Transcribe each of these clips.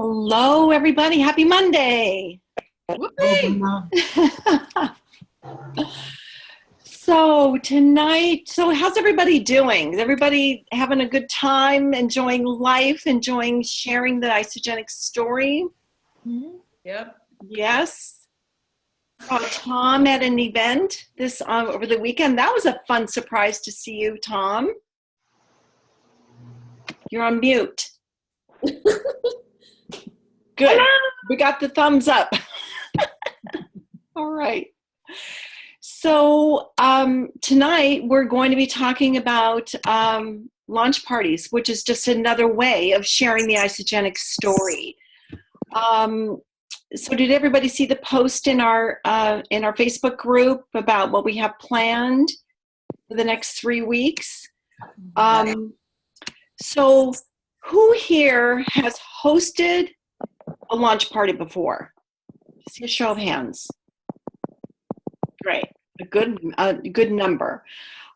Hello, everybody. Happy Monday. Whoopee. So tonight, how's everybody doing? Is everybody having a good time, enjoying life, enjoying sharing the isogenic story? Yep. Yes. Saw Tom at an event this over the weekend. That was a fun surprise to see you, Tom. You're on mute. Good. We got the thumbs up. All right. So tonight we're going to be talking about launch parties, which is just another way of sharing the isogenic story. So did everybody see the post in our Facebook group about what we have planned for the next 3 weeks? So who here has hosted a launch party before? See a show of hands. Great, a good number.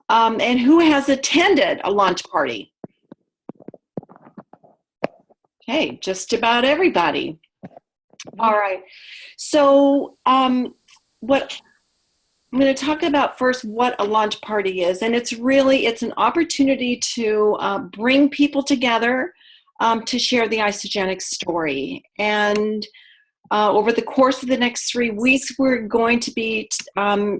And who has attended a launch party? Okay, just about everybody. All right. So what I'm going to talk about first what a launch party is, and it's an opportunity to bring people together to share the isogenic story. And over the course of the next 3 weeks, we're going to be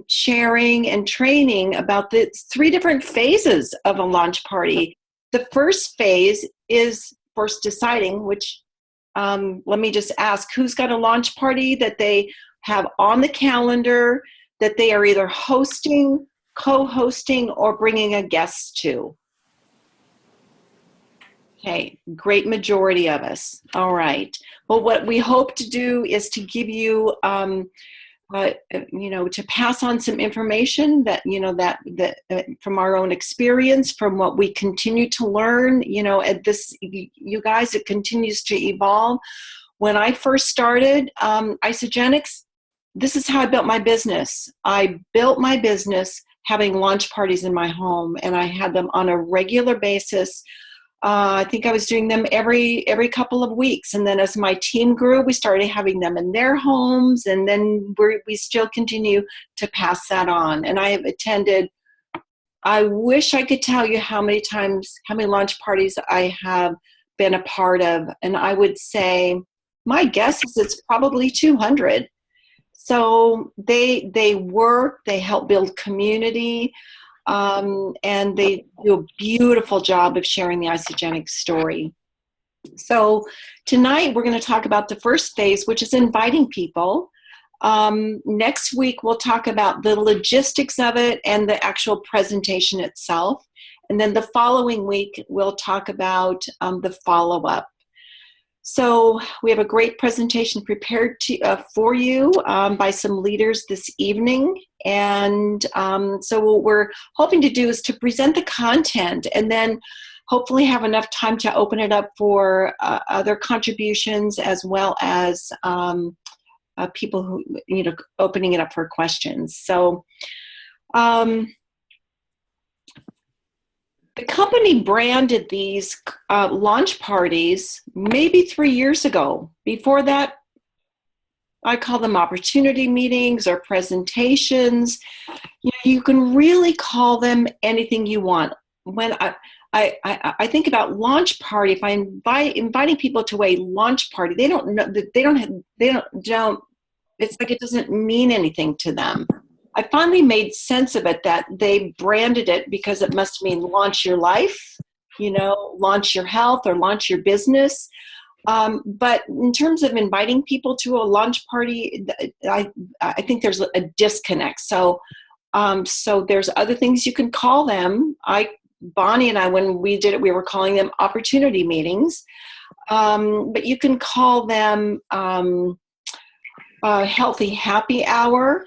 sharing and training about the 3 different phases of a launch party. The first phase is first deciding which, let me just ask, who's got a launch party that they have on the calendar that they are either hosting, co-hosting, or bringing a guest to? Okay, great majority of us. All right. Well, what we hope to do is to give you, to pass on some information that, from our own experience, from what we continue to learn, at this, you guys, it continues to evolve. When I first started Isogenics, this is how I built my business. I built my business having launch parties in my home, and I had them on a regular basis. I think I was doing them every couple of weeks. And then as my team grew, we started having them in their homes. And then we still continue to pass that on. And I have attended, I wish I could tell you how many launch parties I have been a part of. And I would say, my guess is it's probably 200. So they work, they help build community. And they do a beautiful job of sharing the isogenic story. So tonight we're going to talk about the first phase, which is inviting people. Next week we'll talk about the logistics of it and the actual presentation itself. And then the following week we'll talk about the follow-up. So we have a great presentation prepared for you by some leaders this evening. And so what we're hoping to do is to present the content and then hopefully have enough time to open it up for other contributions, as well as people who, opening it up for questions. So the company branded these launch parties maybe 3 years ago. Before that, I call them opportunity meetings or presentations. You can really call them anything you want. When I think about launch party, if I'm inviting people to a launch party, they don't know, it's like it doesn't mean anything to them. I finally made sense of it that they branded it because it must mean launch your life, launch your health or launch your business. But in terms of inviting people to a launch party, I think there's a disconnect. So there's other things you can call them. Bonnie and I, when we did it, we were calling them opportunity meetings. But you can call them healthy happy hour.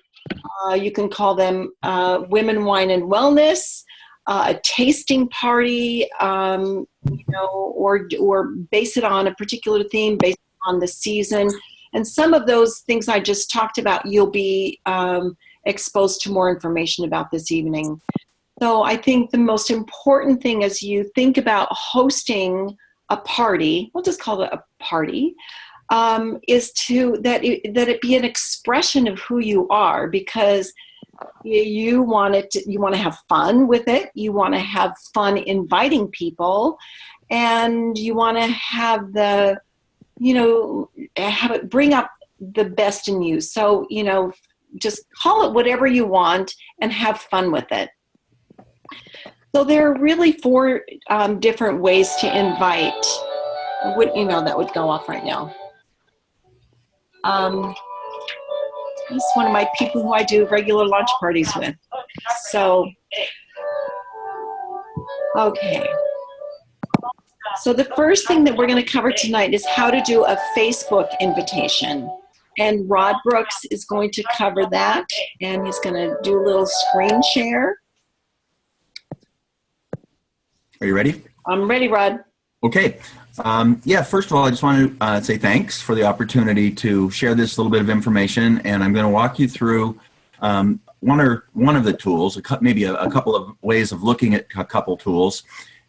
You can call them women, wine, and wellness, a tasting party, or base it on a particular theme based on the season. And some of those things I just talked about, you'll be exposed to more information about this evening. So I think the most important thing as you think about hosting a party, we'll just call it a party, is that it be an expression of who you are, because you want to have fun with it. You want to have fun inviting people, and you want to have have it bring up the best in you. So, just call it whatever you want and have fun with it. So there are really 4 different ways to invite. What email that would go off right now? This is one of my people who I do regular launch parties with. So, okay. So the first thing that we're going to cover tonight is how to do a Facebook invitation. And Rod Brooks is going to cover that, and he's going to do a little screen share. Are you ready? I'm ready, Rod. Okay. Yeah, first of all, I just want to say thanks for the opportunity to share this little bit of information, and I'm going to walk you through one of the tools, maybe a couple of ways of looking at a couple tools,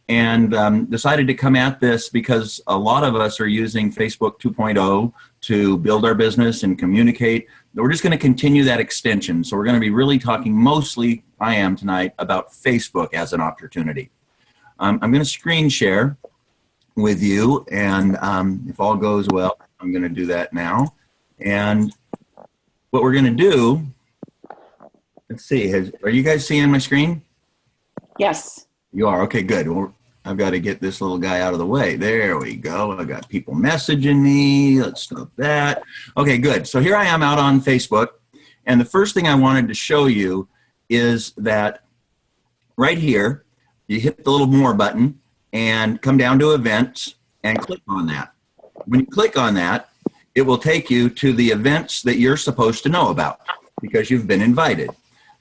and decided to come at this because a lot of us are using Facebook 2.0 to build our business and communicate. We're just going to continue that extension, so we're going to be really talking mostly, I am tonight, about Facebook as an opportunity. I'm going to screen share with you, and if all goes well, I'm going to do that now. And what we're going to do, let's see, are you guys seeing my screen? Yes. You are? Okay, good. Well, I've got to get this little guy out of the way. There we go. I got people messaging me. Let's stop that. Okay, good. So here I am out on Facebook, and the first thing I wanted to show you is that right here, you hit the little more button and come down to events and click on that. When you click on that, it will take you to the events that you're supposed to know about because you've been invited.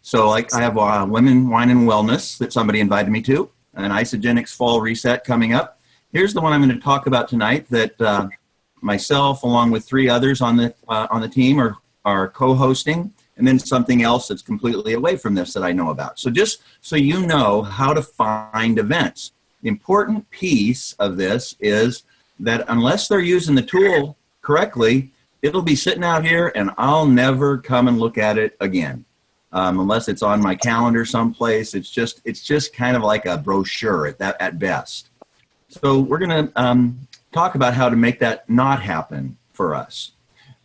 So like I have Women, Wine, and Wellness that somebody invited me to, an Isogenics Fall Reset coming up. Here's the one I'm going to talk about tonight that myself, along with 3 others on the team, are co-hosting, and then something else that's completely away from this that I know about. So just so you know how to find events. The important piece of this is that unless they're using the tool correctly, it'll be sitting out here and I'll never come and look at it again. Unless it's on my calendar someplace. It's just kind of like a brochure at best. So we're going to talk about how to make that not happen for us.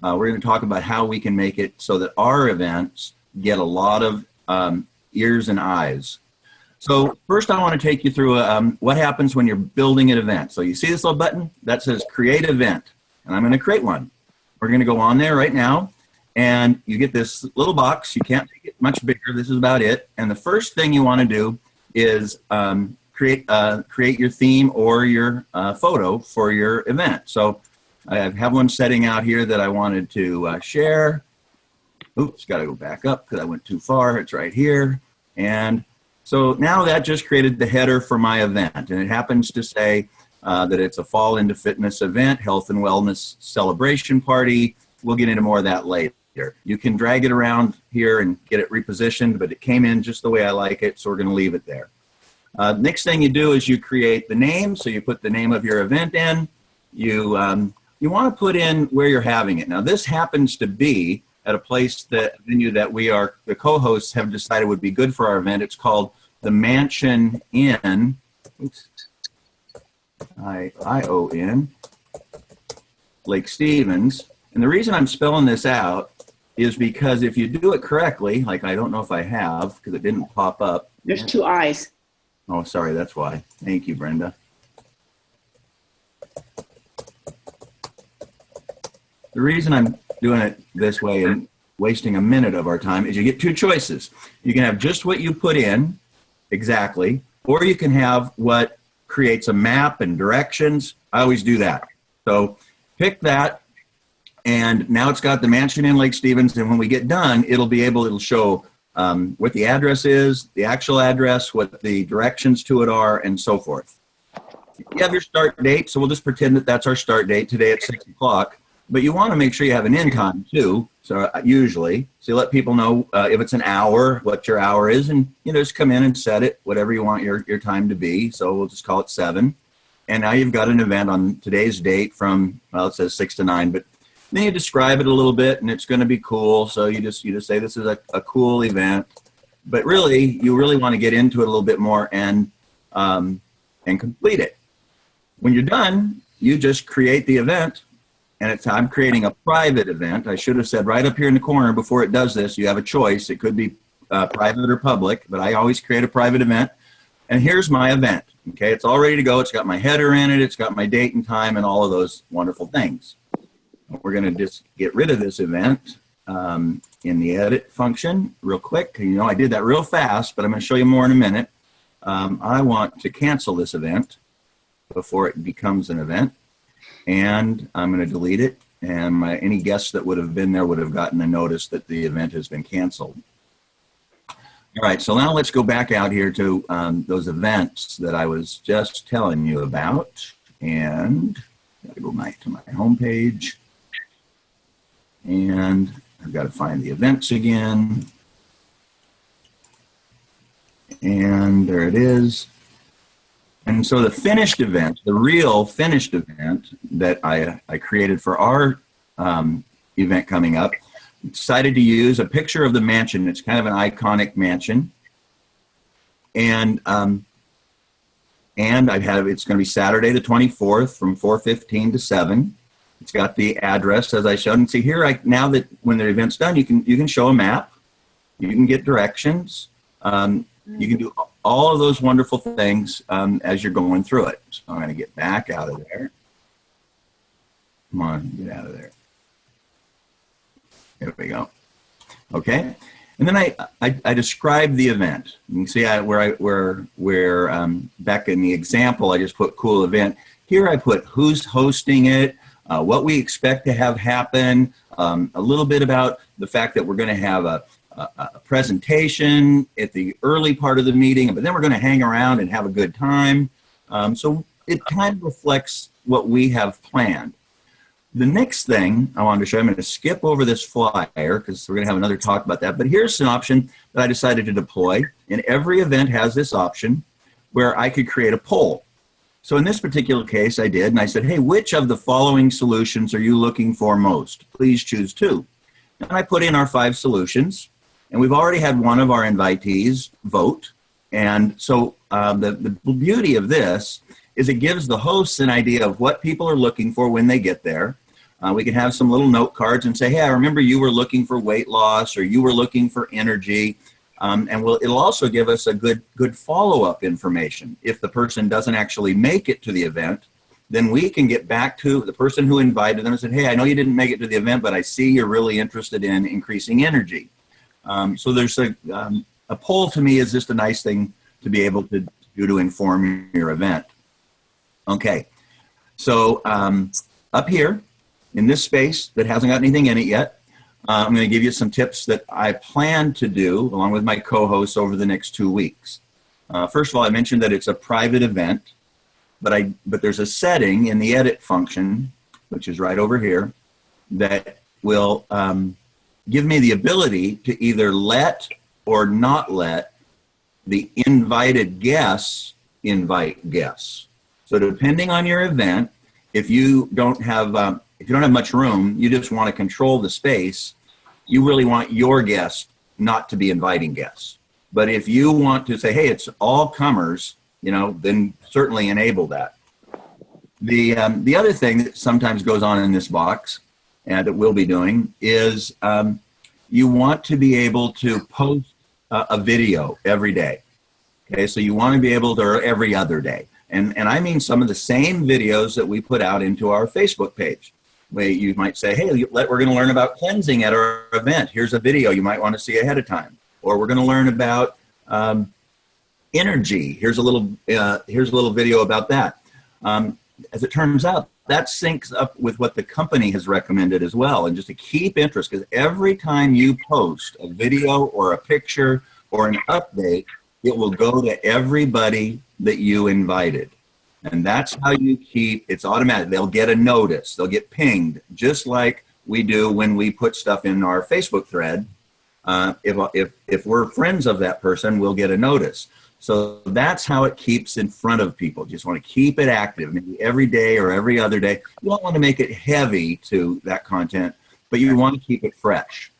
We're going to talk about how we can make it so that our events get a lot of ears and eyes. So first I want to take you through what happens when you're building an event. So you see this little button that says create event, and I'm going to create one. We're going to go on there right now, and you get this little box. You can't make it much bigger. This is about it. And the first thing you want to do is create your theme or your photo for your event. So I have one setting out here that I wanted to share. Oops, got to go back up because I went too far. It's right here. And so now that just created the header for my event. And it happens to say that it's a Fall into Fitness event, health and wellness celebration party. We'll get into more of that later. You can drag it around here and get it repositioned, but it came in just the way I like it, so we're going to leave it there. Next thing you do is you create the name. So you put the name of your event in. You want to put in where you're having it. Now, this happens to be at a venue that the co-hosts have decided would be good for our event. It's called the Mansion Inn, I-O-N, Lake Stevens. And the reason I'm spelling this out is because if you do it correctly, like I don't know if I have because it didn't pop up. There's 2 eyes. Oh, sorry, that's why. Thank you, Brenda. The reason I'm doing it this way and wasting a minute of our time is you get 2 choices. You can have just what you put in exactly, or you can have what creates a map and directions. I always do that. So pick that, and now it's got the Mansion in Lake Stevens, and when we get done, it'll show what the address is, the actual address, what the directions to it are, and so forth. You have your start date, so we'll just pretend that that's our start date today at 6 o'clock. But you want to make sure you have an end time too. So usually, so you let people know if it's an hour, what your hour is, and just come in and set it, whatever you want your time to be. So we'll just call it 7. and now you've got an event on today's date from, well, it says 6 to 9, but then you describe it a little bit, and it's going to be cool. So you just say this is a cool event, but really you really want to get into it a little bit more and complete it. When you're done, you just create the event, and I'm creating a private event. I should have said right up here in the corner before it does this, you have a choice. It could be private or public, but I always create a private event. And here's my event. Okay, it's all ready to go. It's got my header in it. It's got my date and time and all of those wonderful things. We're going to just get rid of this event in the edit function real quick. You know, I did that real fast, but I'm going to show you more in a minute. I want to cancel this event before it becomes an event, and I'm going to delete it. And any guests that would have been there would have gotten a notice that the event has been canceled. All right, so now let's go back out here to those events that I was just telling you about, and I've got to go back to my home page. And I've got to find the events again. And there it is. And so the finished event, the real finished event that I created for our event coming up, decided to use a picture of the mansion. It's kind of an iconic mansion. And it's going to be Saturday the 24th from 4:15 to 7. It's got the address as I showed. And see here, now that when the event's done, you can show a map, you can get directions, you can do all of those wonderful things as you're going through it. So I'm going to get back out of there. Come on, get out of there. There we go. Okay, and then I describe the event. You can see where back in the example, I just put cool event. Here I put who's hosting it. What we expect to have happen, a little bit about the fact that we're going to have a presentation at the early part of the meeting, but then we're going to hang around and have a good time. So it kind of reflects what we have planned. The next thing I wanted to show you, I'm going to skip over this flyer because we're going to have another talk about that, but here's an option that I decided to deploy, and every event has this option where I could create a poll. So in this particular case, I did, and I said, hey, which of the following solutions are you looking for most? Please choose 2. And I put in our 5 solutions, and we've already had one of our invitees vote. And so the beauty of this is it gives the hosts an idea of what people are looking for when they get there. We can have some little note cards and say, hey, I remember you were looking for weight loss, or you were looking for energy. And it'll also give us a good follow-up information. If the person doesn't actually make it to the event, then we can get back to the person who invited them and said, hey, I know you didn't make it to the event, but I see you're really interested in increasing energy. So there's a poll to me is just a nice thing to be able to do to inform your event. Okay, so up here in this space that hasn't got anything in it yet, I'm going to give you some tips that I plan to do along with my co-hosts over the next 2 weeks. First of all, I mentioned that it's a private event, but there's a setting in the edit function, which is right over here, that will give me the ability to either let or not let the invited guests invite guests. So depending on your event, if you don't have much room, you just want to control the space, you really want your guests not to be inviting guests. But if you want to say, hey, it's all comers, then certainly enable that. The other thing that sometimes goes on in this box, and that we'll be doing, is you want to be able to post a video every day. Okay, so you want to be able to, or every other day. And I mean some of the same videos that we put out into our Facebook page. Where you might say, hey, we're going to learn about cleansing at our event. Here's a video you might want to see ahead of time. Or we're going to learn about energy. Here's a little video about that. As it turns out, that syncs up with what the company has recommended as well. And just to keep interest, because every time you post a video or a picture or an update, it will go to everybody that you invited. And that's how you keep, it's automatic. They'll get a notice. They'll get pinged, just like we do when we put stuff in our Facebook thread. If we're friends of that person, we'll get a notice. So that's how it keeps in front of people. Just want to keep it active, maybe every day or every other day. You don't want to make it heavy to that content, but you want to keep it fresh.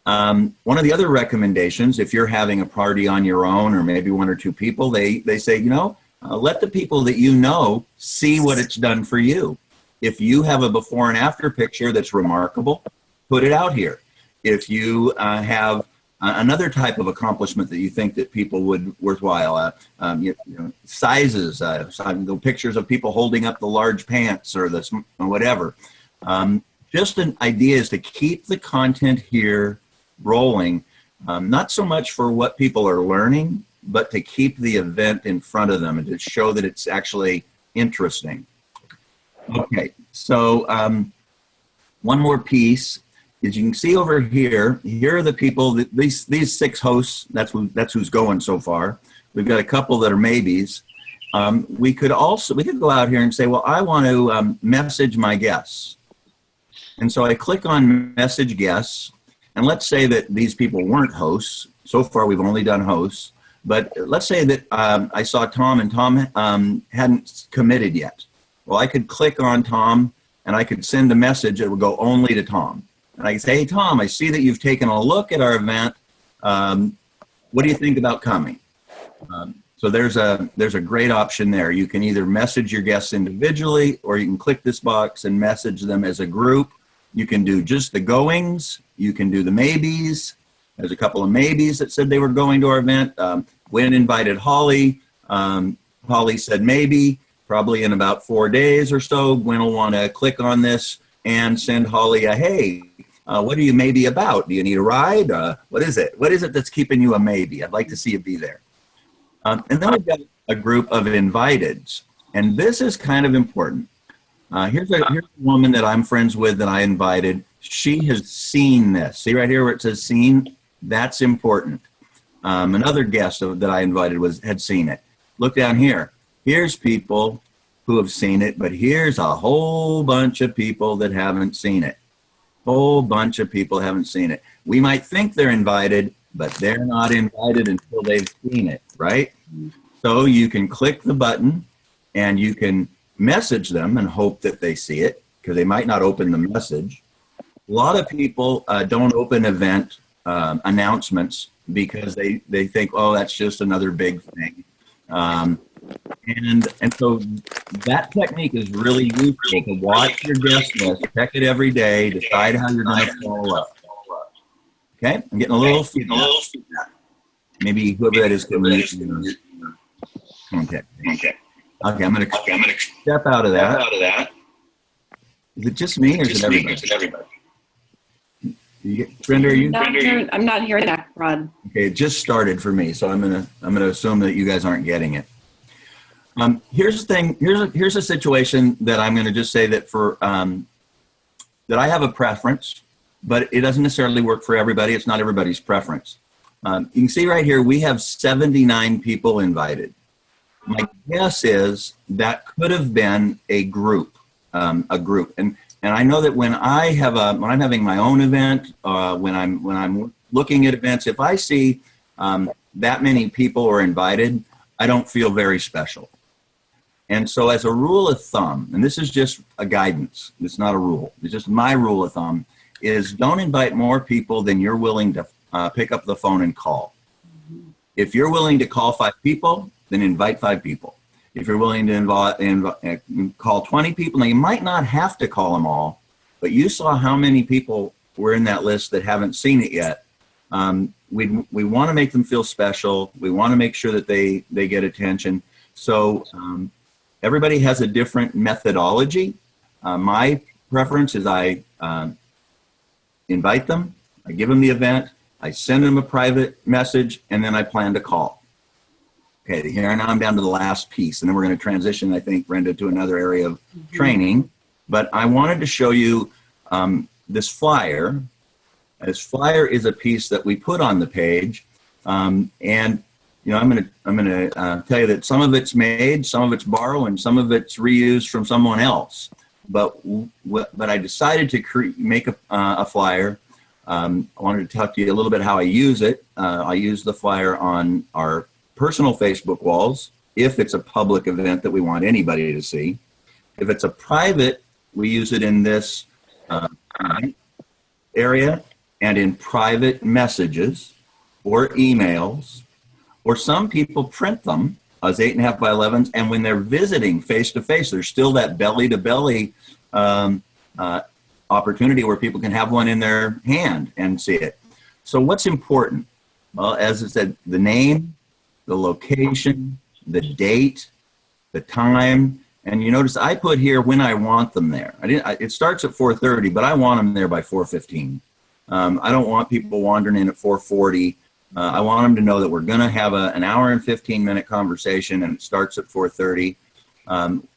One of the other recommendations, if you're having a party on your own or maybe one or two people, they say, you know, let the people that you know see what it's done for you. If you have a before and after picture that's remarkable, put it out here. If you have another type of accomplishment that you think that people would worthwhile, sizes, the pictures of people holding up the large pants or the whatever. Just an idea is to keep the content here rolling, not so much for what people are learning, but to keep the event in front of them and to show that it's actually interesting. Okay, so one more piece is you can see over here, here are the people, these 6 hosts, that's who's going so far. We've got a couple that are maybes. We could go out here and say, well, I want to message my guests. And so I click on message guests, and let's say that these people weren't hosts. So far we've only done hosts, but let's say that I saw Tom and Tom hadn't committed yet. Well, I could click on Tom and I could send a message that would go only to Tom. And I could say, hey, Tom, I see that you've taken a look at our event. What do you think about coming? So there's a great option there. You can either message your guests individually, or you can click this box and message them as a group. You can do just the goings. You can do the maybes. There's a couple of maybes that said they were going to our event. Gwen invited Holly. Holly said maybe. Probably in about 4 days or so, Gwen will want to click on this and send Holly a, hey, what are you maybe about? Do you need a ride? What is it? What is it that's keeping you a maybe? I'd like to see you be there. And then we've got a group of inviteds. And this is kind of important. Here's a woman that I'm friends with that I invited. She has seen this. See right here where it says seen? That's important. Another guest that I invited had seen it. Look down here. Here's people who have seen it, but here's a whole bunch of people that haven't seen it. Whole bunch of people haven't seen it. We might think they're invited, but they're not invited until they've seen it, right? So you can click the button and you can message them and hope that they see it, because they might not open the message. A lot of people don't open event announcements because they think, oh, that's just another big thing. And so that technique is really useful to watch your guest list, check it every day, decide how you're going to follow up. Okay, I'm getting a little feedback. Maybe whoever that is can use contact. Okay, I'm going to step out of that. Is it just me or is it everybody? Brenda, are you? I'm not hearing that, Rod. Okay, it just started for me, so I'm gonna assume that you guys aren't getting it. Here's the thing. Here's a situation that I'm gonna just say that for that I have a preference, but it doesn't necessarily work for everybody. It's not everybody's preference. You can see right here we have 79 people invited. My guess is that could have been a group, And I know that when I'm having my own event, when I'm looking at events, if I see that many people are invited, I don't feel very special. And so as a rule of thumb, and this is just a guidance, it's not a rule, it's just my rule of thumb, is don't invite more people than you're willing to pick up the phone and call. If you're willing to call 5 people, then invite 5 people. If you're willing to call 20 people, now you might not have to call them all, but you saw how many people were in that list that haven't seen it yet. We want to make them feel special. We want to make sure that they get attention. So everybody has a different methodology. My preference is I invite them, I give them the event, I send them a private message, and then I plan to call. Okay, here now I'm down to the last piece, and then we're going to transition, I think, Brenda, to another area of training. But I wanted to show you this flyer. This flyer is a piece that we put on the page, and you know, I'm going to tell you that some of it's made, some of it's borrowed, and some of it's reused from someone else. But I decided to make a flyer. I wanted to talk to you a little bit how I use it. I use the flyer on our personal Facebook walls if it's a public event that we want anybody to see. If it's a private, we use it in this area and in private messages or emails, or some people print them as 8.5 by 11s, and when they're visiting face to face, there's still that belly to belly opportunity where people can have one in their hand and see it. So what's important? Well, as I said, the name, the location, the date, the time, and you notice I put here when I want them there. It starts at 4:30, but I want them there by 4:15. I don't want people wandering in at 4:40. I want them to know that we're going to have an hour and 15-minute conversation, and it starts at 4:30.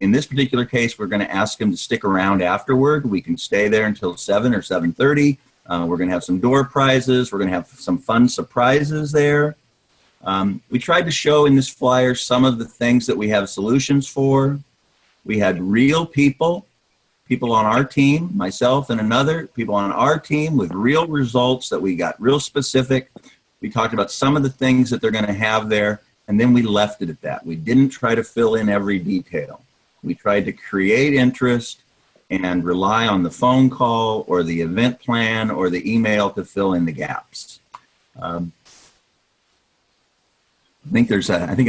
In this particular case, we're going to ask them to stick around afterward. We can stay there until 7 or 7:30. We're going to have some door prizes. We're going to have some fun surprises there. We tried to show in this flyer some of the things that we have solutions for. We had real people on our team, myself and another, people on our team with real results that we got real specific. We talked about some of the things that they're going to have there, and then we left it at that. We didn't try to fill in every detail. We tried to create interest and rely on the phone call or the event plan or the email to fill in the gaps. I think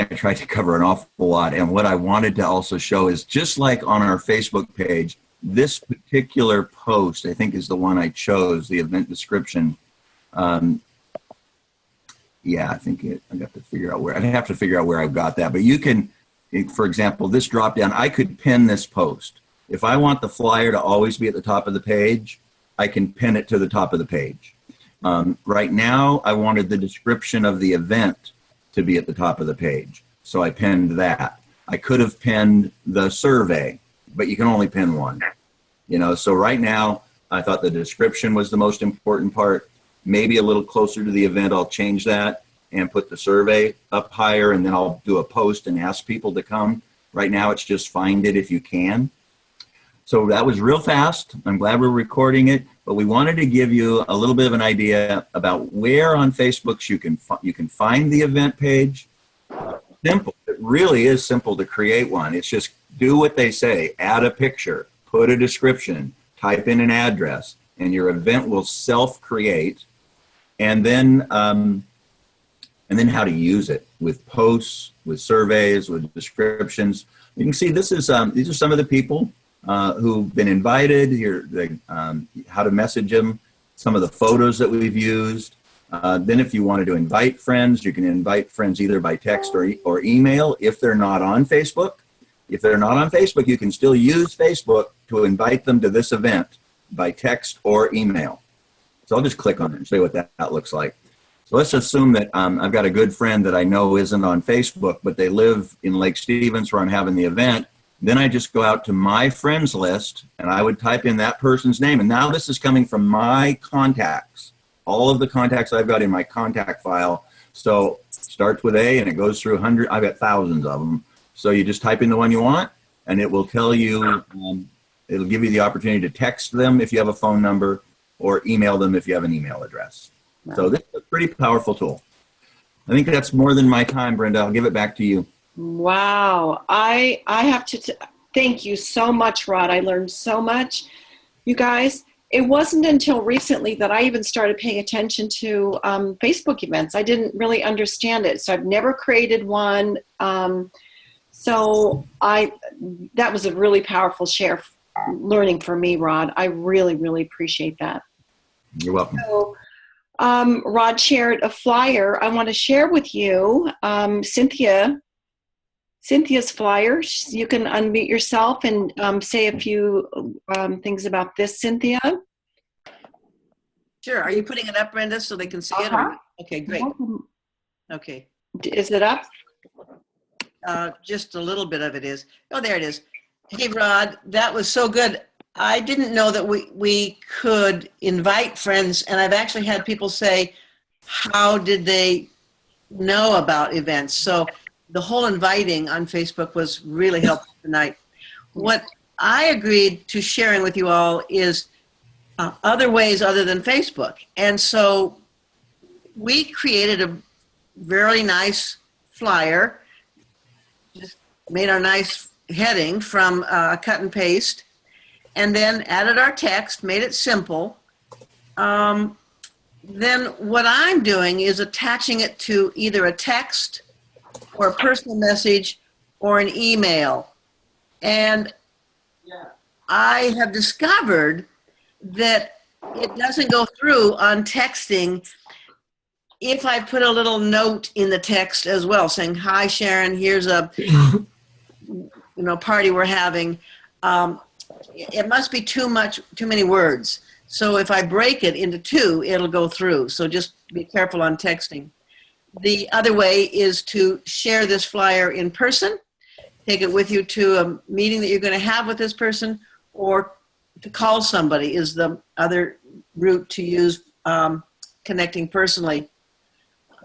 I tried to cover an awful lot. And what I wanted to also show is, just like on our Facebook page, this particular post, I think, is the one I chose, the event description. Yeah, I think I got to figure out where, I'd have to figure out where I've got that. But you can, for example, this drop down, I could pin this post. If I want the flyer to always be at the top of the page, I can pin it to the top of the page. Right now, I wanted the description of the event to be at the top of the page, so I pinned that. I could have pinned the survey, but you can only pin one. So right now, I thought the description was the most important part. Maybe a little closer to the event, I'll change that and put the survey up higher, and then I'll do a post and ask people to come. Right now, it's just find it if you can. So that was real fast. I'm glad we're recording it, but we wanted to give you a little bit of an idea about where on Facebook you can find the event page. Simple. It really is simple to create one. It's just do what they say. Add a picture, put a description, type in an address, and your event will self-create. And then how to use it with posts, with surveys, with descriptions. You can see these are some of the people who've been invited here, how to message them, some of the photos that we've used. Then if you wanted to invite friends, you can invite friends either by text or email if they're not on Facebook. If they're not on Facebook, you can still use Facebook to invite them to this event by text or email. So I'll just click on it and show you what that looks like. So let's assume that I've got a good friend that I know isn't on Facebook, but they live in Lake Stevens where I'm having the event. Then I just go out to my friends list and I would type in that person's name. And now this is coming from my contacts, all of the contacts I've got in my contact file. So it starts with A and it goes through 100. I've got thousands of them. So you just type in the one you want and it will tell you, it'll give you the opportunity to text them if you have a phone number or email them if you have an email address. Wow. So this is a pretty powerful tool. I think that's more than my time, Brenda. I'll give it back to you. Wow. I have to thank you so much, Rod. I learned so much. You guys, it wasn't until recently that I even started paying attention to Facebook events. I didn't really understand it. So I've never created one. So that was a really powerful learning for me, Rod. I really, really appreciate that. You're welcome. So, Rod shared a flyer. I want to share with you Cynthia's flyer. You can unmute yourself and say a few things about this, Cynthia. Sure. Are you putting it up, Brenda, so they can see it? Or? Okay, great. Okay. Is it up? Just a little bit of it is. Oh, there it is. Hey, Rod, that was so good. I didn't know that we could invite friends, and I've actually had people say, how did they know about events? So the whole inviting on Facebook was really helpful tonight. What I agreed to sharing with you all is other ways other than Facebook. And so we created a very nice flyer, just made our nice heading from cut and paste, and then added our text, made it simple. Then what I'm doing is attaching it to either a text or a personal message or an email. And I have discovered that it doesn't go through on texting if I put a little note in the text as well, saying, "Hi, Sharon, here's a party we're having." It must be too many words. So if I break it into two, it'll go through. So just be careful on texting. The other way is to share this flyer in person, take it with you to a meeting that you're going to have with this person, or to call somebody is the other route to use, connecting personally.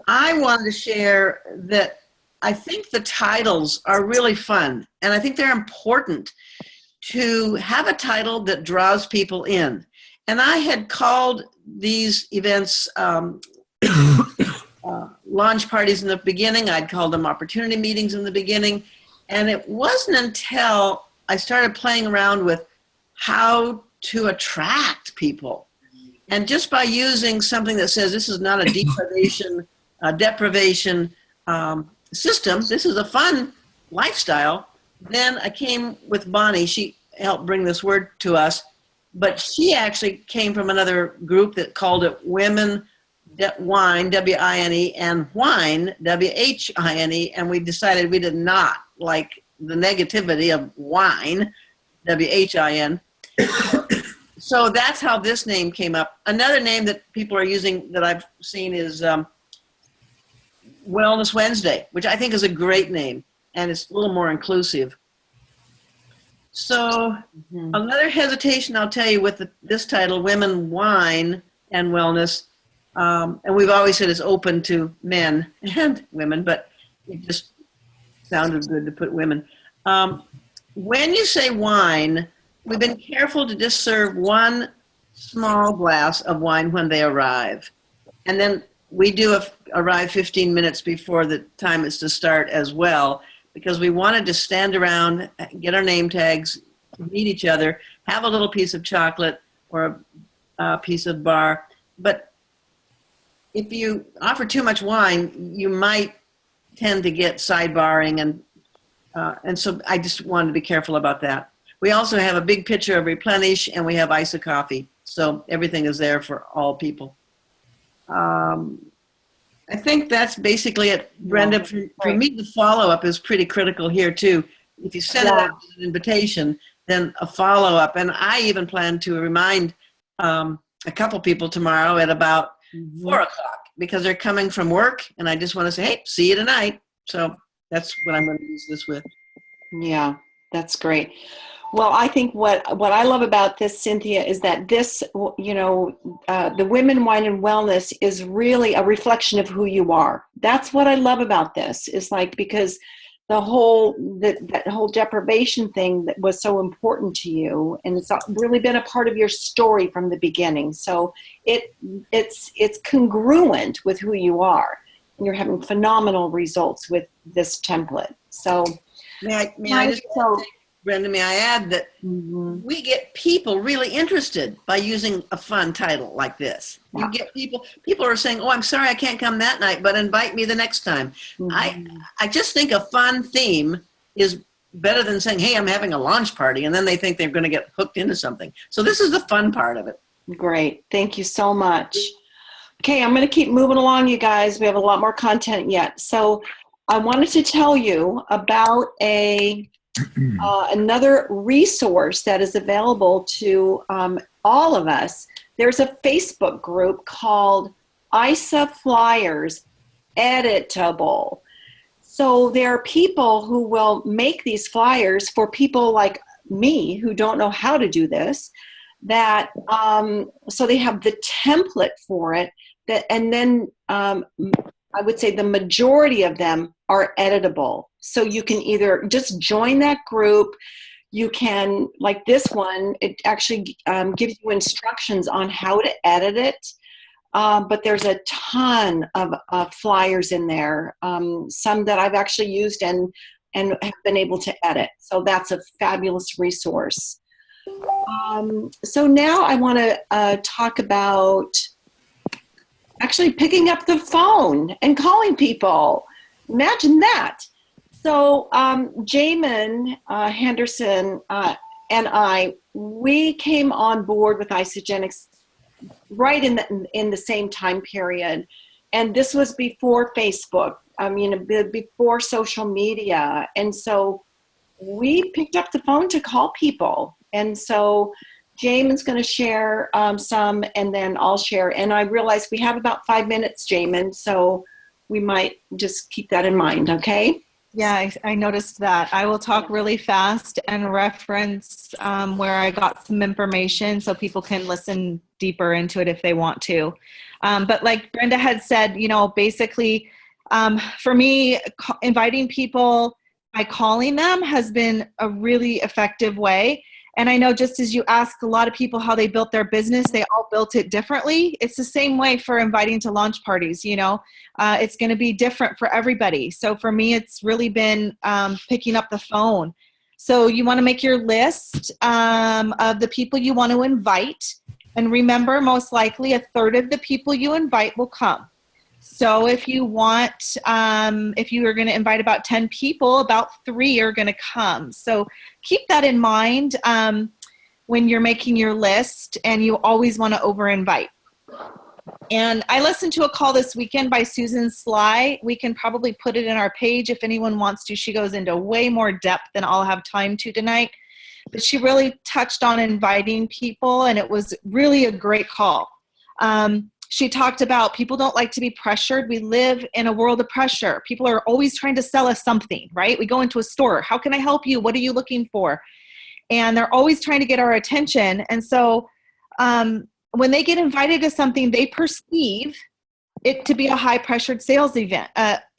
I wanted to share that I think the titles are really fun, and I think they're important to have a title that draws people in. And I had called these events launch parties in the beginning. I'd called them opportunity meetings in the beginning. And it wasn't until I started playing around with how to attract people. And just by using something that says this is not a deprivation system, this is a fun lifestyle, then I came with Bonnie. She helped bring this word to us. But she actually came from another group that called it Women Wine, W-I-N-E, and Wine, W-H-I-N-E, and we decided we did not like the negativity of wine, W-H-I-N. So that's how this name came up. Another name that people are using that I've seen is Wellness Wednesday, which I think is a great name, and it's a little more inclusive. So another hesitation I'll tell you with this title, Women, Wine, and Wellness, and we've always said it's open to men and women, but it just sounded good to put women. When you say wine, we've been careful to just serve one small glass of wine when they arrive. And then we do arrive 15 minutes before the time is to start as well, because we wanted to stand around, get our name tags, meet each other, have a little piece of chocolate or a piece of bar. But if you offer too much wine, you might tend to get sidebarring, and so I just wanted to be careful about that. We also have a big picture of Replenish, and we have Ice of Coffee. So everything is there for all people. I think that's basically it, Brenda. For me, the follow-up is pretty critical here, too. If you send out an invitation, then a follow-up. And I even plan to remind a couple people tomorrow at about 4 o'clock, because they're coming from work, and I just want to say, hey, see you tonight. So that's what I'm going to use this with. Yeah, that's great. Well, I think what I love about this, Cynthia, is that this, the Women, Wine, and Wellness is really a reflection of who you are. That's what I love about this, is like, because that whole deprivation thing that was so important to you, and it's really been a part of your story from the beginning. So it's congruent with who you are, and you're having phenomenal results with this template. So may I just Brenda, may I add that we get people really interested by using a fun title like this. Yeah. You get people are saying, oh, I'm sorry I can't come that night, but invite me the next time. I just think a fun theme is better than saying, hey, I'm having a launch party, and then they think they're going to get hooked into something. So this is the fun part of it. Great. Thank you so much. Okay, I'm going to keep moving along, you guys. We have a lot more content yet. So I wanted to tell you about another resource that is available to all of us. There's a Facebook group called ISA Flyers Editable. So there are people who will make these flyers for people like me who don't know how to do this. That so they have the template for it. And then I would say the majority of them are editable. So you can either just join that group. You can, like this one, it actually gives you instructions on how to edit it. but there's a ton of flyers in there, some that I've actually used and have been able to edit. So that's a fabulous resource. So now I want to talk about actually picking up the phone and calling people. Imagine that. So Jamin Henderson and we came on board with Isagenix right in the same time period. And this was before Facebook, before social media. And so we picked up the phone to call people. And so Jamin's going to share some, and then I'll share. And I realize we have about 5 minutes, Jamin, so we might just keep that in mind, okay? Yeah, I noticed that. I will talk really fast and reference where I got some information so people can listen deeper into it if they want to. But like Brenda had said, basically for me, inviting people by calling them has been a really effective way. And I know just as you ask a lot of people how they built their business, they all built it differently. It's the same way for inviting to launch parties, it's going to be different for everybody. So for me, it's really been picking up the phone. So you want to make your list of the people you want to invite. And remember, most likely a third of the people you invite will come. So if you want, if you are going to invite about 10 people, about 3 are going to come. So keep that in mind when you're making your list, and you always want to over-invite. And I listened to a call this weekend by Susan Sly. We can probably put it in our page if anyone wants to. She goes into way more depth than I'll have time to tonight. But she really touched on inviting people, and it was really a great call. She talked about people don't like to be pressured. We live in a world of pressure. People are always trying to sell us something, right? We go into a store. How can I help you? What are you looking for? And they're always trying to get our attention. And so when they get invited to something, they perceive it to be a high-pressured sales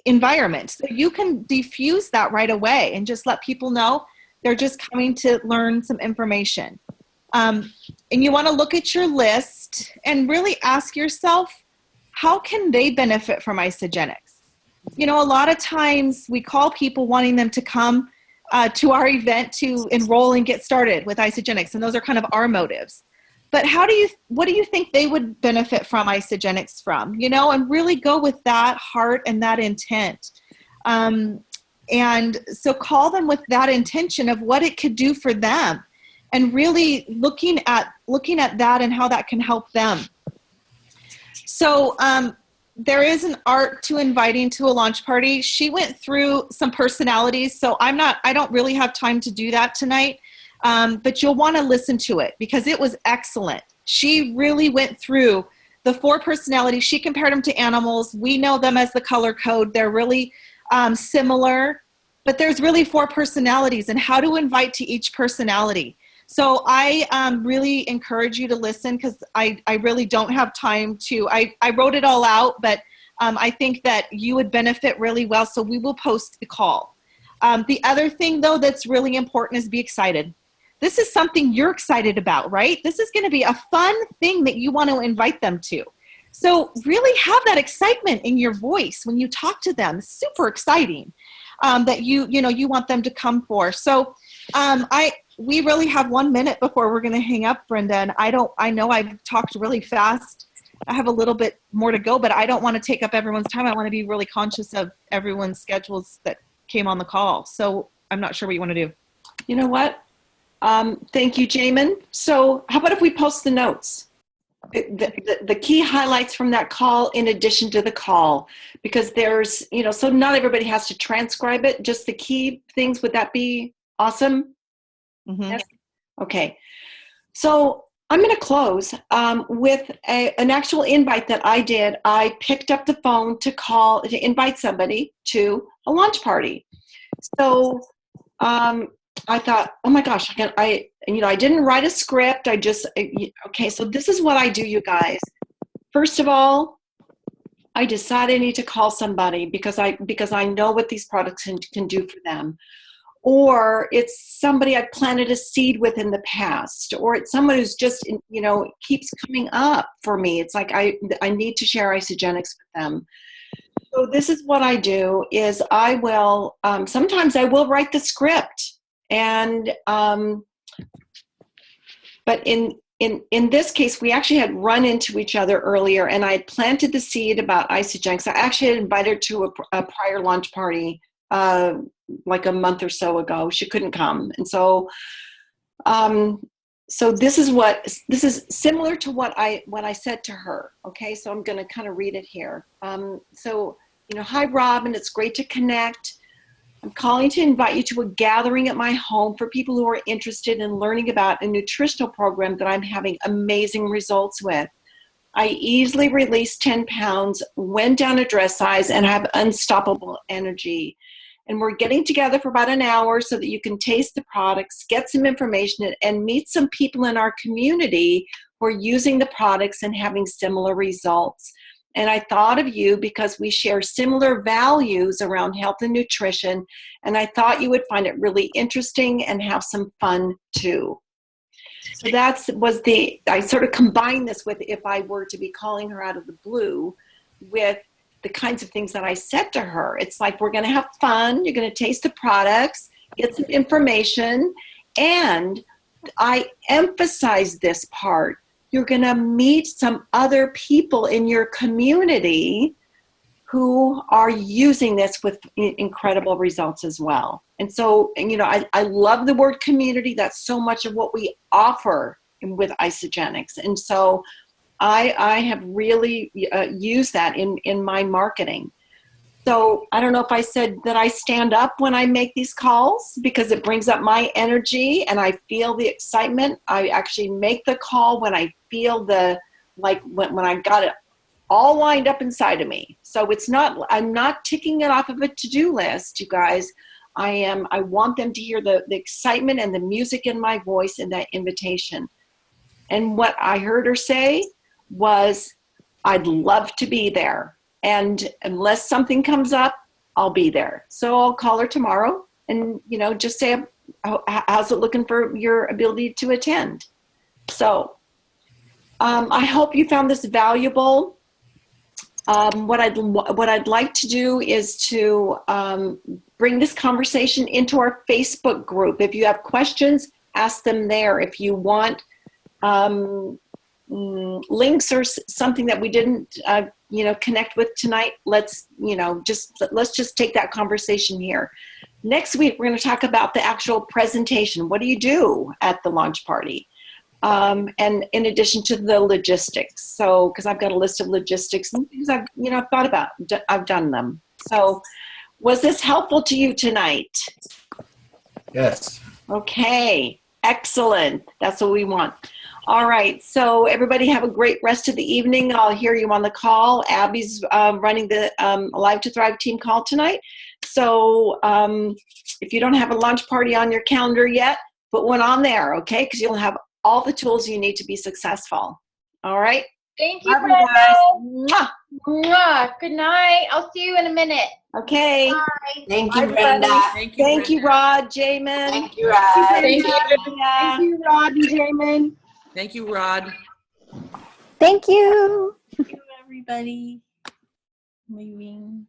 environment. So you can diffuse that right away and just let people know they're just coming to learn some information. And you want to look at your list and really ask yourself, how can they benefit from Isagenix? A lot of times we call people wanting them to come to our event to enroll and get started with Isagenix, and those are kind of our motives. But what do you think they would benefit from Isagenix from? And really go with that heart and that intent. And so call them with that intention of what it could do for them, and really looking at that and how that can help them. So there is an art to inviting to a launch party. She went through some personalities, so I don't really have time to do that tonight, but you'll want to listen to it because it was excellent. She really went through the 4 personalities. She compared them to animals. We know them as the color code. They're really similar, but there's really 4 personalities and how to invite to each personality. So I really encourage you to listen because I really don't have time to. I wrote it all out, but I think that you would benefit really well. So we will post the call. The other thing, though, that's really important is be excited. This is something you're excited about, right? This is going to be a fun thing that you want to invite them to. So really have that excitement in your voice when you talk to them. It's super exciting that you want them to come for. So we really have 1 minute before we're going to hang up, Brenda. And I know I've talked really fast. I have a little bit more to go, but I don't want to take up everyone's time. I want to be really conscious of everyone's schedules that came on the call. So I'm not sure what you want to do. You know what? Thank you, Jamin. So how about if we post the notes? The key highlights from that call in addition to the call, because there's, so not everybody has to transcribe it, just the key things. Would that be awesome? Mm-hmm. Yes. Okay. So I'm going to close with an actual invite that I did. I picked up the phone to invite somebody to a launch party. So I thought, oh my gosh, I didn't write a script. Okay, so this is what I do, you guys. First of all, I decide I need to call somebody because I know what these products can do for them. or it's somebody I've planted a seed with in the past, or it's someone who's just, you know, keeps coming up for me. It's like I need to share Isagenix with them. So this is what I do is I will, sometimes I will write the script, and but in this case, we actually had run into each other earlier, and I had planted the seed about Isagenix. I actually had invited her to a prior launch party like a month or so ago. She couldn't come, and so so this is similar to what I said to her. Okay, so I'm going to kind of read it here. So, you know, hi Robin, it's great to connect. I'm calling to invite you to a gathering at my home for people who are interested in learning about a nutritional program that I'm having amazing results with. I easily released 10 pounds, went down a dress size, and have unstoppable energy. And we're getting together for about an hour so that you can taste the products, get some information, and meet some people in our community who are using the products and having similar results. And I thought of you because we share similar values around health and nutrition, and I thought you would find it really interesting and have some fun too. So I sort of combined this with, if I were to be calling her out of the blue, with the kinds of things that I said to her. It's like, we're going to have fun, you're going to taste the products, get some information, and I emphasize this part. You're going to meet some other people in your community who are using this with incredible results as well. And so, and, you know, I love the word community. That's so much of what we offer with Isagenix. And so I have really used that in my marketing. So I don't know if I said that I stand up when I make these calls because it brings up my energy and I feel the excitement. I actually make the call when I feel when I got it all lined up inside of me. So I'm not ticking it off of a to-do list, you guys. I want them to hear the excitement and the music in my voice in that invitation. And what I heard her say was, I'd love to be there. And unless something comes up, I'll be there. So I'll call her tomorrow and, you know, just say, how's it looking for your ability to attend? So I hope you found this valuable. What I'd like to do is to bring this conversation into our Facebook group. If you have questions, ask them there. If you want links or something that we didn't connect with tonight, let's just take that conversation here. Next week we're going to talk about the actual presentation. What do you do at the launch party? And in addition to the logistics, so because I've got a list of logistics and things I've thought about, I've done them. So was this helpful to you tonight? Yes. Okay, excellent. That's what we want. All right, so everybody have a great rest of the evening. I'll hear you on the call. Abby's running the Alive to Thrive team call tonight. So if you don't have a launch party on your calendar yet, put one on there, okay? Because you'll have all the tools you need to be successful. All right? Thank you, Love Brenda. you guys. Mwah. Mwah. Good night. I'll see you in a minute. Okay. Bye. Thank Bye, you, Brenda. everybody. Thank you, Rod, Jamin. Thank you, Rod. Thank you. Yeah. Thank you, Rod and Jamin. Thank you, Rod. Thank you. Thank you, everybody. Leaving.